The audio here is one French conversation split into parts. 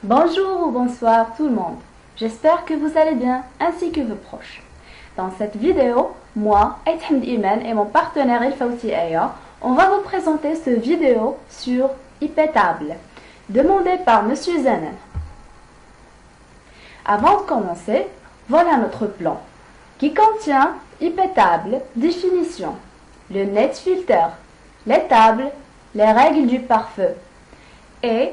Bonjour ou bonsoir tout le monde. J'espère que vous allez bien ainsi que vos proches. Dans cette vidéo, moi, Aïthamd Iman et mon partenaire El Fawzi Aya, on va vous présenter ce vidéo sur ipTable, demandé par Monsieur Zanan. Avant de commencer, voilà notre plan, qui contient ipTable, définition, le net filter, les tables, les règles du pare-feu et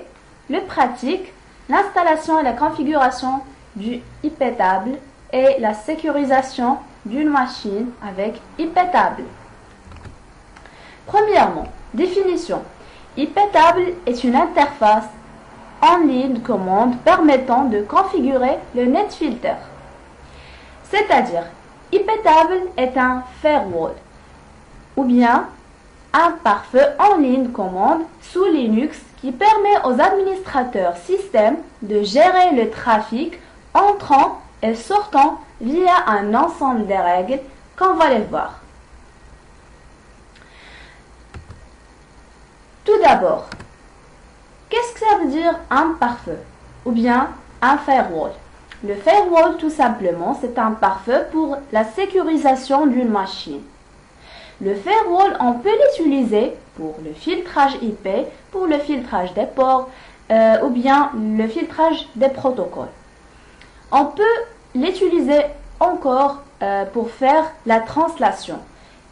le pratique, l'installation et la configuration du ipTable et la sécurisation d'une machine avec ipTable. Premièrement, définition. ipTable est une interface en ligne de commande permettant de configurer le net filter. C'est-à-dire, ipTable est un firewall ou bien un pare-feu en ligne de commande sous Linux qui permet aux administrateurs système de gérer le trafic entrant et sortant via un ensemble de règles qu'on va les voir. Tout d'abord, qu'est-ce que ça veut dire un pare-feu ou bien un firewall? Le firewall, tout simplement, c'est un pare-feu pour la sécurisation d'une machine. Le firewall, on peut l'utiliser pour le filtrage IP, pour le filtrage des ports ou bien le filtrage des protocoles. On peut l'utiliser encore pour faire la translation.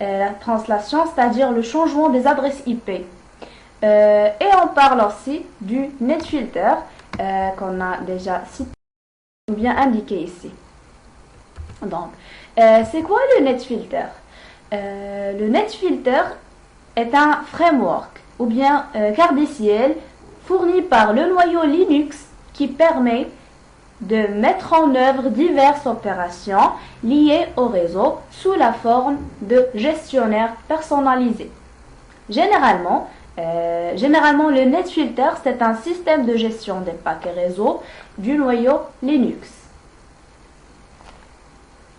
La translation, c'est-à-dire le changement des adresses IP. Et on parle aussi du net filter qu'on a déjà cité ou bien indiqué ici. Donc, c'est quoi le net filter? Le net filter est un framework ou bien cardiciel fourni par le noyau Linux qui permet de mettre en œuvre diverses opérations liées au réseau sous la forme de gestionnaire personnalisé. Généralement, le net filter, c'est un système de gestion des paquets réseau du noyau Linux.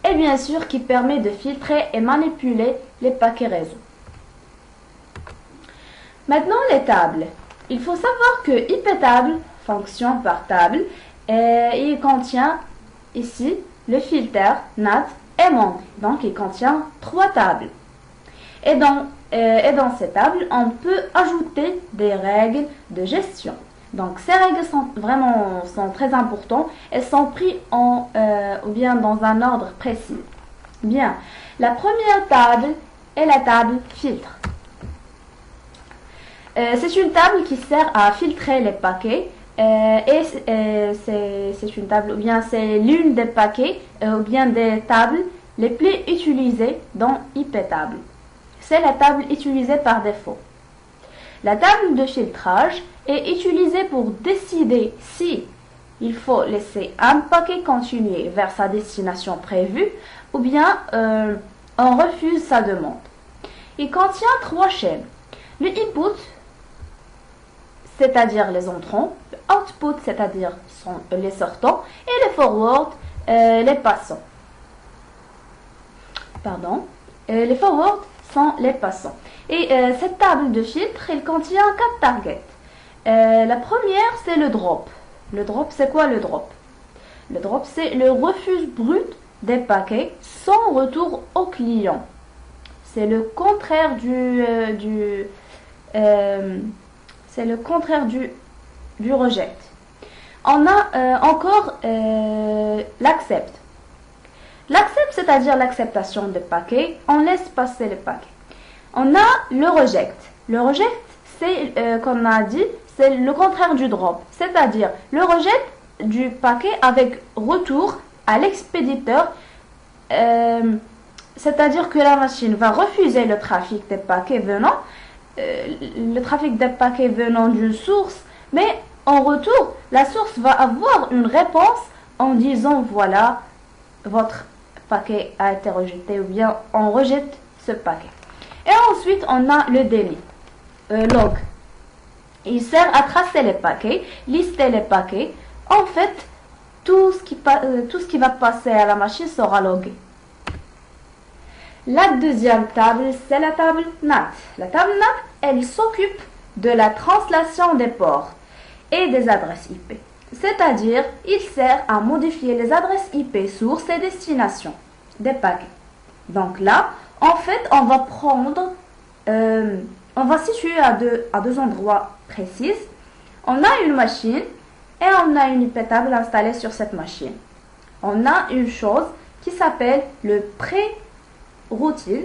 Et bien sûr qui permet de filtrer et manipuler les paquets réseau. Maintenant les tables. Il faut savoir que ipTable fonctionne par table et il contient ici le filter, NAT et membre. Donc il contient 3 tables. Et dans ces tables, on peut ajouter des règles de gestion. Donc ces règles sont très importantes et sont prises ou bien dans un ordre précis. Bien, la première table est la table filtre. C'est une table qui sert à filtrer les paquets et c'est une table ou bien c'est l'une des paquets ou bien des tables les plus utilisées dans ipTable. C'est la table utilisée par défaut. La table de filtrage est utilisée pour décider si il faut laisser un paquet continuer vers sa destination prévue ou bien on refuse sa demande. Il contient 3 chaînes. Le input, c'est-à-dire les entrants, le output, c'est-à-dire les sortants, et le forward, les passants. Pardon, les forward sont les passants. Et cette table de filtre, elle contient 4 targets. La première, c'est le drop. Le drop, c'est quoi le drop? Le drop, c'est le refus brut des paquets sans retour au client. C'est le contraire du reject. On a encore l'accept. L'accept, c'est-à-dire l'acceptation des paquets, on laisse passer les paquets. On a le reject. Le reject, c'est, comme on a dit, c'est le contraire du drop. C'est-à-dire le rejet du paquet avec retour à l'expéditeur. C'est-à-dire que la machine va refuser le trafic des paquets venant, d'une source, mais en retour, la source va avoir une réponse en disant voilà, votre paquet a été rejeté ou bien on rejette ce paquet. Et ensuite, on a le daily, log. Il sert à tracer les paquets, lister les paquets. En fait, tout ce qui va passer à la machine sera logué. La deuxième table, c'est la table NAT. La table NAT, elle s'occupe de la translation des ports et des adresses IP. c'est-à-dire il sert à modifier les adresses IP source et destination des paquets. Donc là, en fait, on va prendre, on va situer à deux endroits précis. On a une machine et on a une IP table installée sur cette machine. On a une chose qui s'appelle le pré-routine,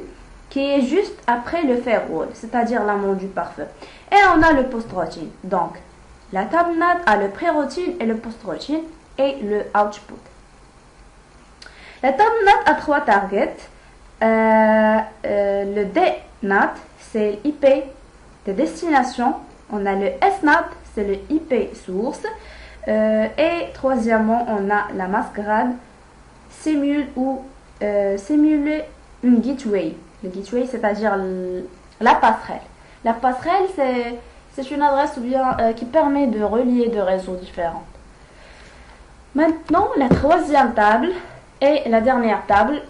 qui est juste après le firewall, c'est-à-dire l'amont du pare-feu. Et on a le post-routine. Donc, la table NAT a le pré-routine et le post-routine et le output. La table NAT a 3 targets. Le DNAT, c'est l'IP de destination. On a le SNAT, c'est le IP source. Et troisièmement, on a la masquerade, simuler une gateway. Le gateway, c'est-à-dire la passerelle. La passerelle, c'est une adresse qui permet de relier deux réseaux différents. Maintenant, la troisième table et la dernière table,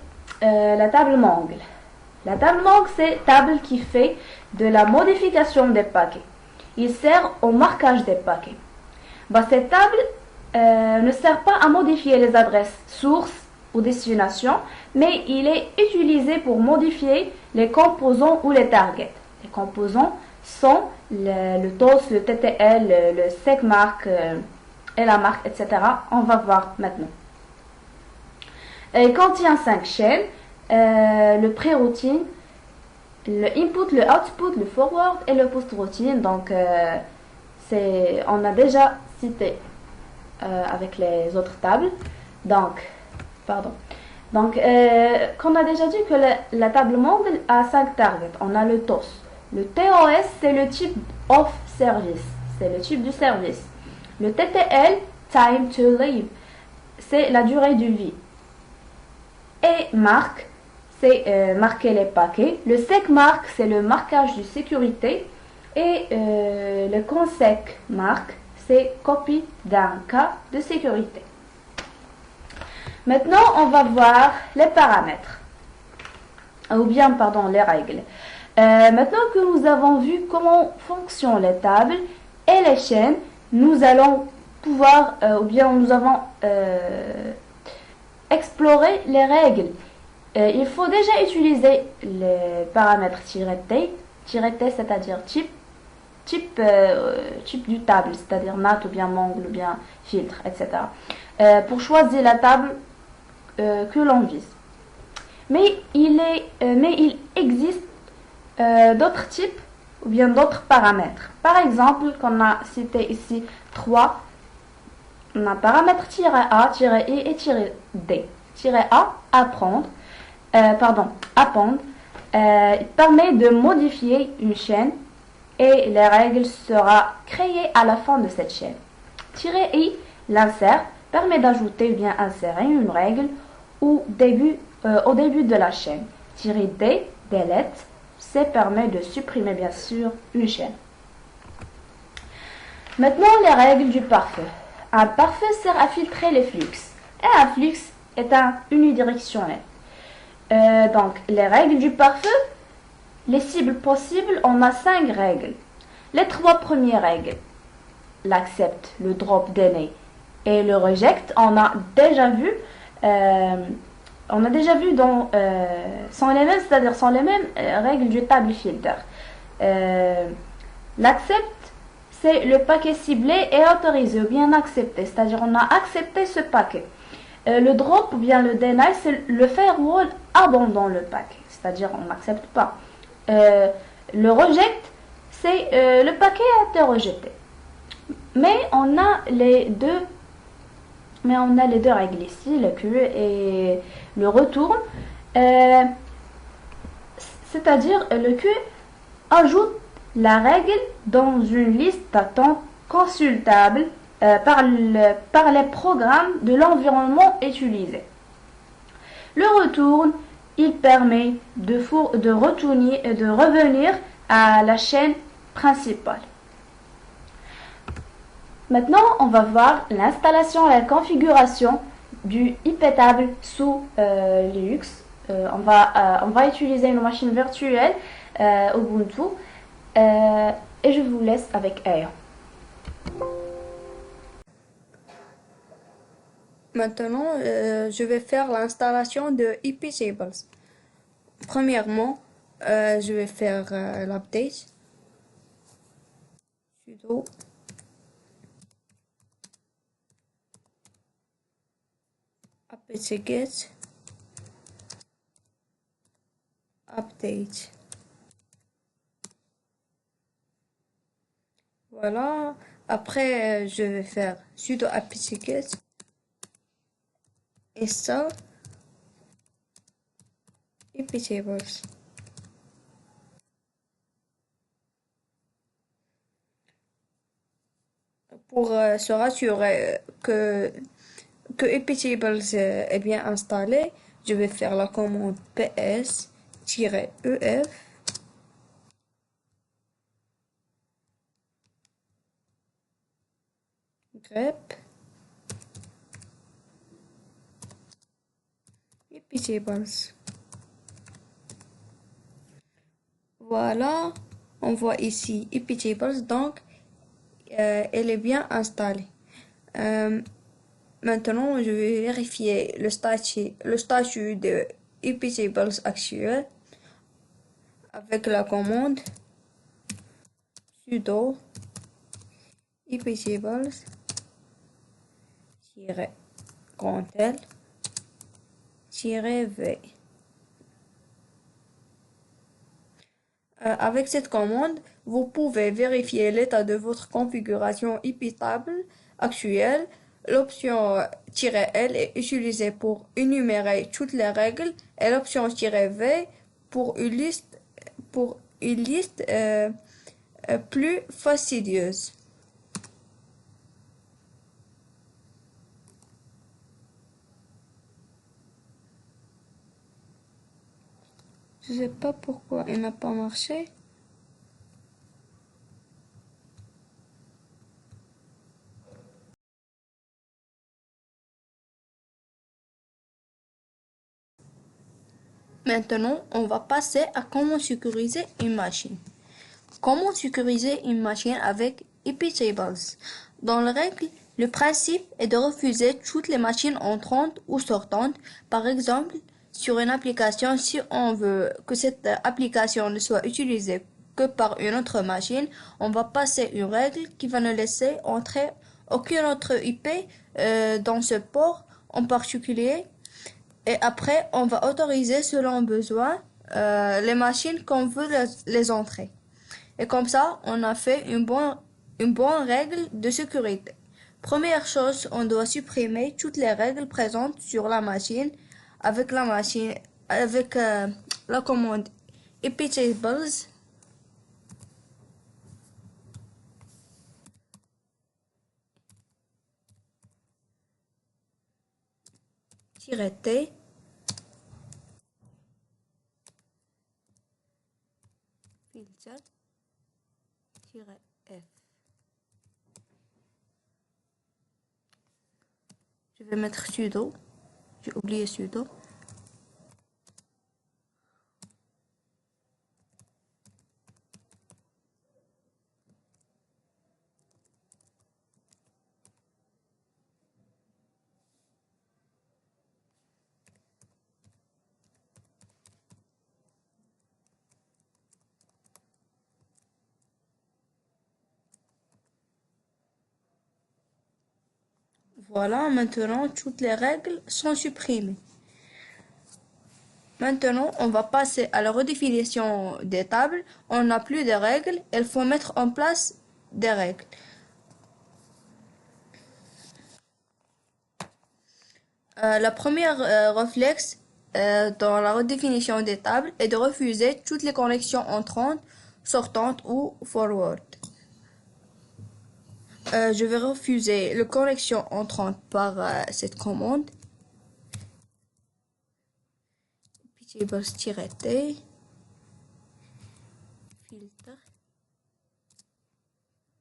la table mangle. La table mangle, c'est table qui fait de la modification des paquets. Il sert au marquage des paquets. Cette table ne sert pas à modifier les adresses source ou destination, mais il est utilisé pour modifier les composants ou les targets. Les composants sont le TOS, le TTL, le segmark et la marque, etc. On va voir maintenant. Il contient 5 chaînes, le pré-routine, le input, le output, le forward et le post-routine. Donc, on a déjà cité avec les autres tables. Donc, qu'on a déjà dit que la table mangle a 5 targets. On a le TOS. Le TOS, c'est le type of service. C'est le type du service. Le TTL, time to live, c'est la durée de vie. Et marque, c'est marquer les paquets. Le segmark, c'est le marquage de sécurité. Et le consec mark, c'est copie d'un cas de sécurité. Maintenant, on va voir les paramètres. Les règles. Maintenant que nous avons vu comment fonctionnent les tables et les chaînes, nous allons pouvoir, nous avons exploré les règles. Il faut déjà utiliser les paramètres -t, c'est-à-dire type du table, c'est-à-dire NAT ou bien mangle ou bien filtre, etc. Pour choisir la table que l'on vise. Mais il existe d'autres types ou bien d'autres paramètres. Par exemple, qu'on a cité ici 3, on a paramètre -a, -i et -d. -a, appendre, il permet de modifier une chaîne et les règles sera créée à la fin de cette chaîne. -i, l'insert, permet d'ajouter ou bien insérer une règle au début de la chaîne. -d, delete, ça permet de supprimer bien sûr une chaîne. Maintenant, les règles du pare-feu. Un pare-feu sert à filtrer les flux. Et un flux est unidirectionnel. Donc, les règles du pare-feu, les cibles possibles, on a 5 règles. Les 3 premières règles, l'accept, le drop deny et le reject, on a déjà vu sont les mêmes, c'est-à-dire sont les mêmes règles du table filter. L'accept, c'est le paquet ciblé et autorisé ou bien accepté, c'est-à-dire on a accepté ce paquet. Le drop ou bien le deny, c'est le firewall abandonne le paquet, c'est-à-dire on n'accepte pas. Le reject, c'est le paquet a été rejeté. Mais on a les deux règles ici, le Q et le retourne. C'est-à-dire le Q ajoute la règle dans une liste d'attente consultable par les programmes de l'environnement utilisé. Le retourne, il permet de revenir à la chaîne principale. Maintenant, on va voir l'installation et la configuration du IP table sous Linux. On va utiliser une machine virtuelle Ubuntu et je vous laisse avec Aya. Maintenant, je vais faire l'installation de iptables. Premièrement, je vais faire l'update sudo apt-get update. Voilà. Après, je vais faire sudo apt-get install iptables. Pour se rassurer que iptables est bien installé, je vais faire la commande ps-ef grep iptables. Voilà, on voit ici iptables, donc elle est bien installée. Maintenant, je vais vérifier le statut de iptables actuel avec la commande sudo iptables-l-v. Avec cette commande, vous pouvez vérifier l'état de votre configuration iptable actuelle. L'option "-l" est utilisée pour énumérer toutes les règles et l'option "-v" pour une liste plus fastidieuse. Je sais pas pourquoi il n'a pas marché. Maintenant, on va passer à comment sécuriser une machine. Comment sécuriser une machine avec iptables? Dans la règle, le principe est de refuser toutes les machines entrantes ou sortantes. Par exemple, sur une application, si on veut que cette application ne soit utilisée que par une autre machine, on va passer une règle qui va ne laisser entrer aucune autre IP dans ce port en particulier. Et après, on va autoriser selon besoin les machines qu'on veut les entrer. Et comme ça, on a fait une bonne règle de sécurité. Première chose, on doit supprimer toutes les règles présentes sur la machine avec la commande iptables -t filter-f. Je vais mettre sudo. J'ai oublié sudo. Voilà, maintenant toutes les règles sont supprimées. Maintenant, on va passer à la redéfinition des tables. On n'a plus de règles, il faut mettre en place des règles. La première réflexe dans la redéfinition des tables est de refuser toutes les connexions entrantes, sortantes ou forward. Je vais refuser les connexions entrantes par cette commande. iptables-t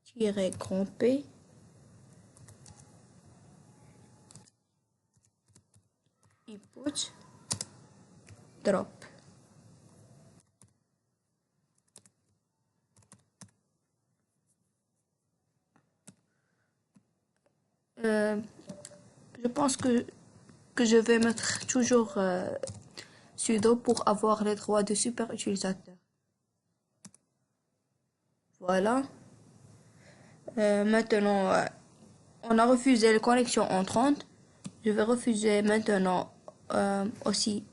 filter-grand P input drop. Je pense que je vais mettre toujours sudo pour avoir les droits de super utilisateur. Voilà. Maintenant, on a refusé les connexions entrantes. Je vais refuser maintenant aussi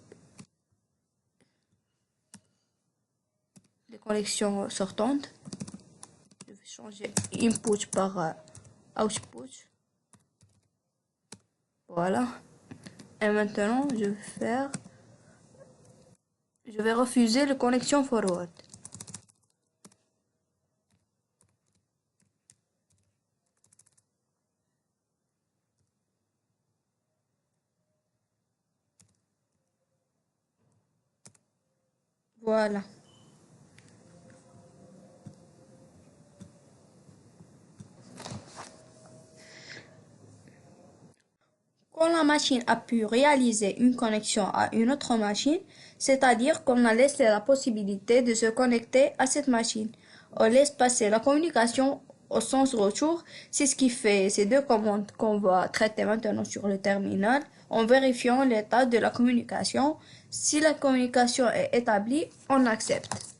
les connexions sortantes. Je vais changer input par output. Voilà. Et maintenant, je vais refuser les connexions forward. Voilà. Quand la machine a pu réaliser une connexion à une autre machine, c'est-à-dire qu'on a laissé la possibilité de se connecter à cette machine. On laisse passer la communication au sens retour. C'est ce qui fait ces deux commandes qu'on va traiter maintenant sur le terminal en vérifiant l'état de la communication. Si la communication est établie, on accepte.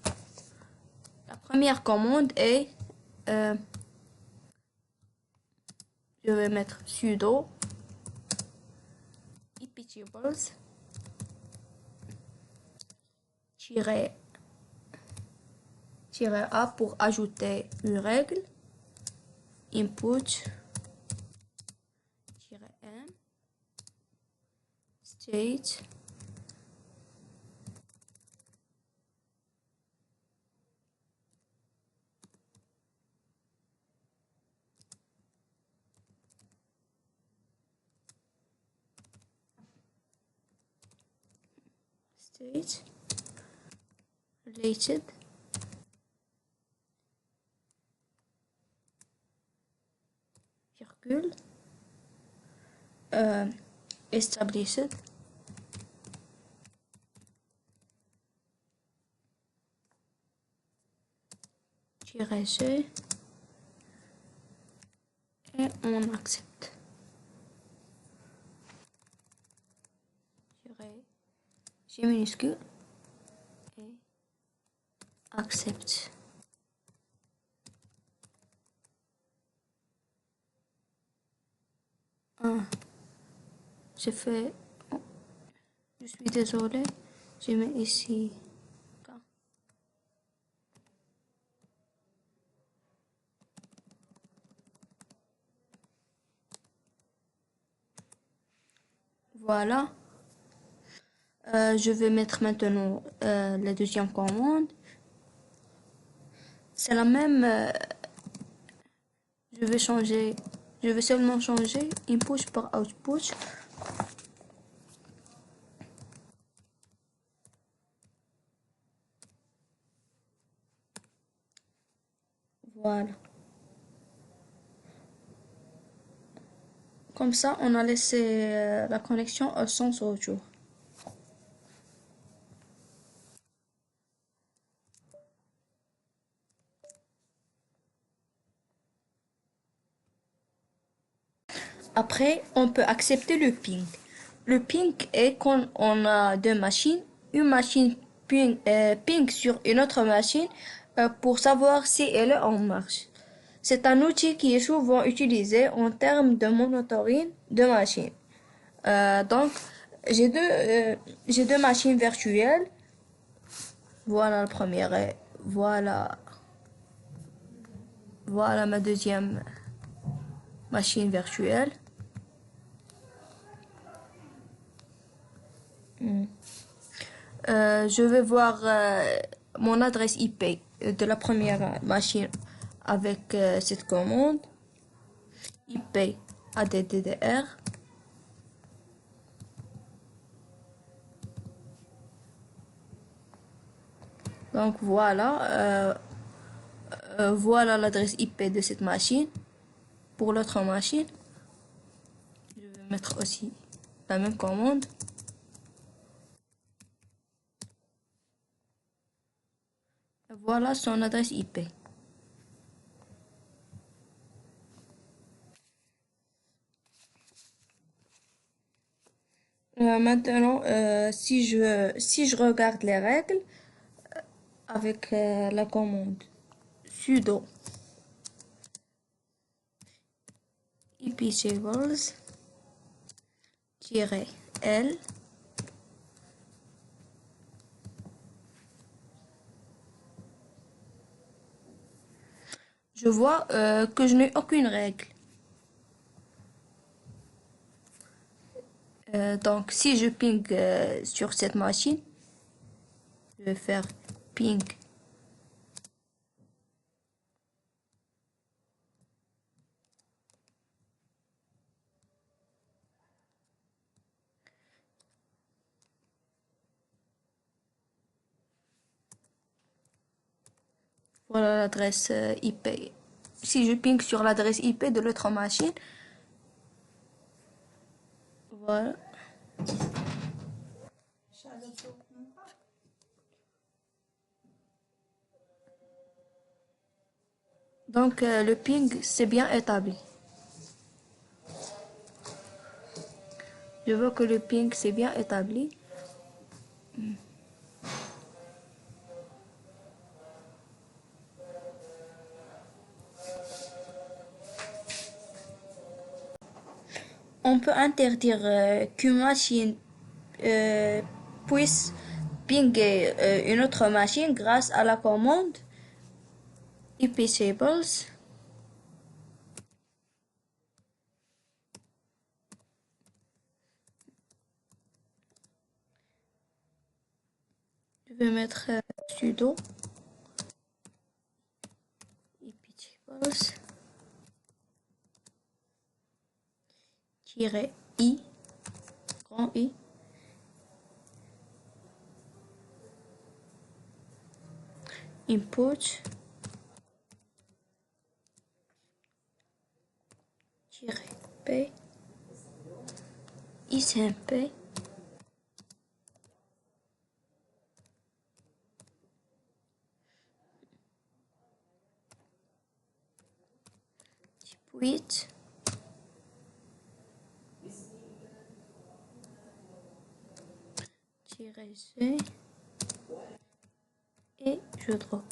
La première commande est, je vais mettre sudo iptables -a pour ajouter une règle, input -m, state, related, virgule, established, -c, et on accepte. G minuscule et accepte. J'ai fait, je suis désolé, je mets ici. Voilà. Je vais mettre maintenant la deuxième commande. C'est la même. Je vais seulement changer input par output. Voilà. Comme ça, on a laissé la connexion au sens retour. Après, on peut accepter le ping. Le ping est quand on a deux machines. Une machine ping sur une autre machine pour savoir si elle est en marche. C'est un outil qui est souvent utilisé en termes de monitoring de machines. Donc, j'ai deux machines virtuelles. Voilà la première et voilà ma deuxième machine virtuelle. Je vais voir mon adresse IP de la première machine avec cette commande IP ADDR. Donc voilà, voilà l'adresse IP de cette machine. Pour l'autre machine, je vais mettre aussi la même commande. Voilà son adresse IP. Maintenant, si je regarde les règles avec la commande sudo iptables-l, je vois que je n'ai aucune règle. Donc, si je ping sur cette machine, je vais faire ping. Voilà l'adresse IP. Si je ping sur l'adresse IP de l'autre machine, voilà. Donc, le ping, c'est bien établi. Je vois que le ping, c'est bien établi. On peut interdire qu'une machine puisse pinguer une autre machine grâce à la commande iptables. Je vais mettre sudo iptables -i grand I input -p ismp -8 -g et je drop.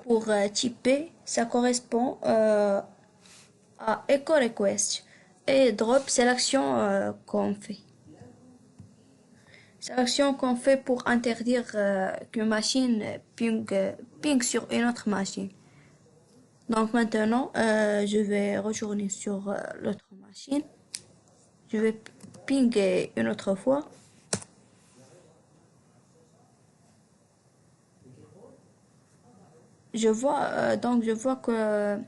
Pour typer, ça correspond à echo request et drop, c'est l'action qu'on fait. C'est l'action qu'on fait pour interdire qu'une machine ping sur une autre machine. Donc maintenant, je vais retourner sur l'autre machine. Je vais pinguer une autre fois. Je vois que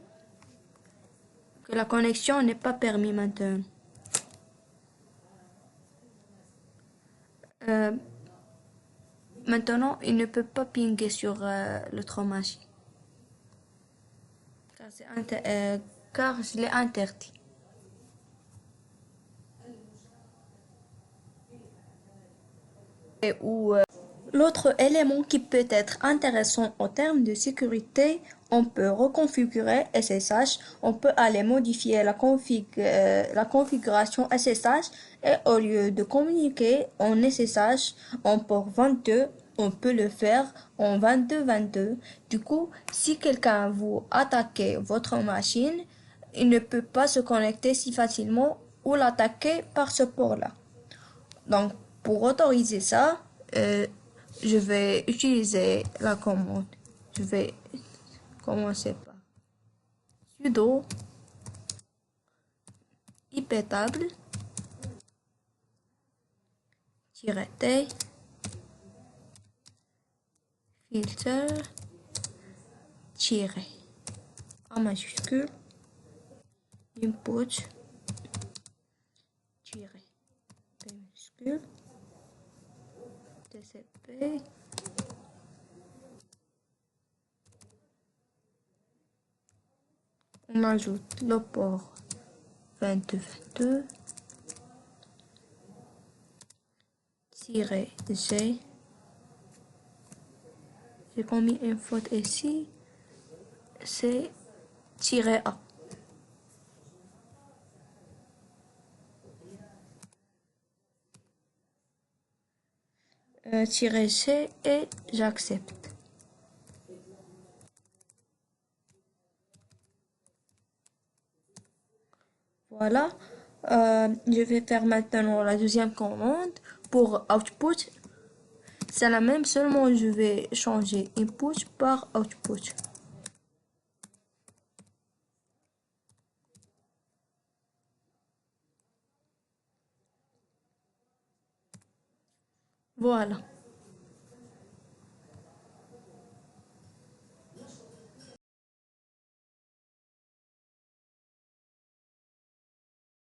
la connexion n'est pas permise maintenant. Maintenant, il ne peut pas pinguer sur l'autre machine. Car je l'ai interdit. L'autre élément qui peut être intéressant en termes de sécurité, on peut reconfigurer SSH, on peut aller modifier la configuration SSH et au lieu de communiquer en SSH en port 22, on peut le faire en 2222. Du coup, si quelqu'un veut attaquer votre machine, il ne peut pas se connecter si facilement ou l'attaquer par ce port-là. Donc, pour autoriser ça, je vais utiliser la commande. Je vais commencer par sudo iptable -t filter en majuscule input p minuscule tcp on ajoute le port 2222 -g. J'ai commis une faute ici, c'est -a. C et j'accepte. Voilà. Je vais faire maintenant la deuxième commande pour output. C'est la même, seulement je vais changer input par output. Voilà.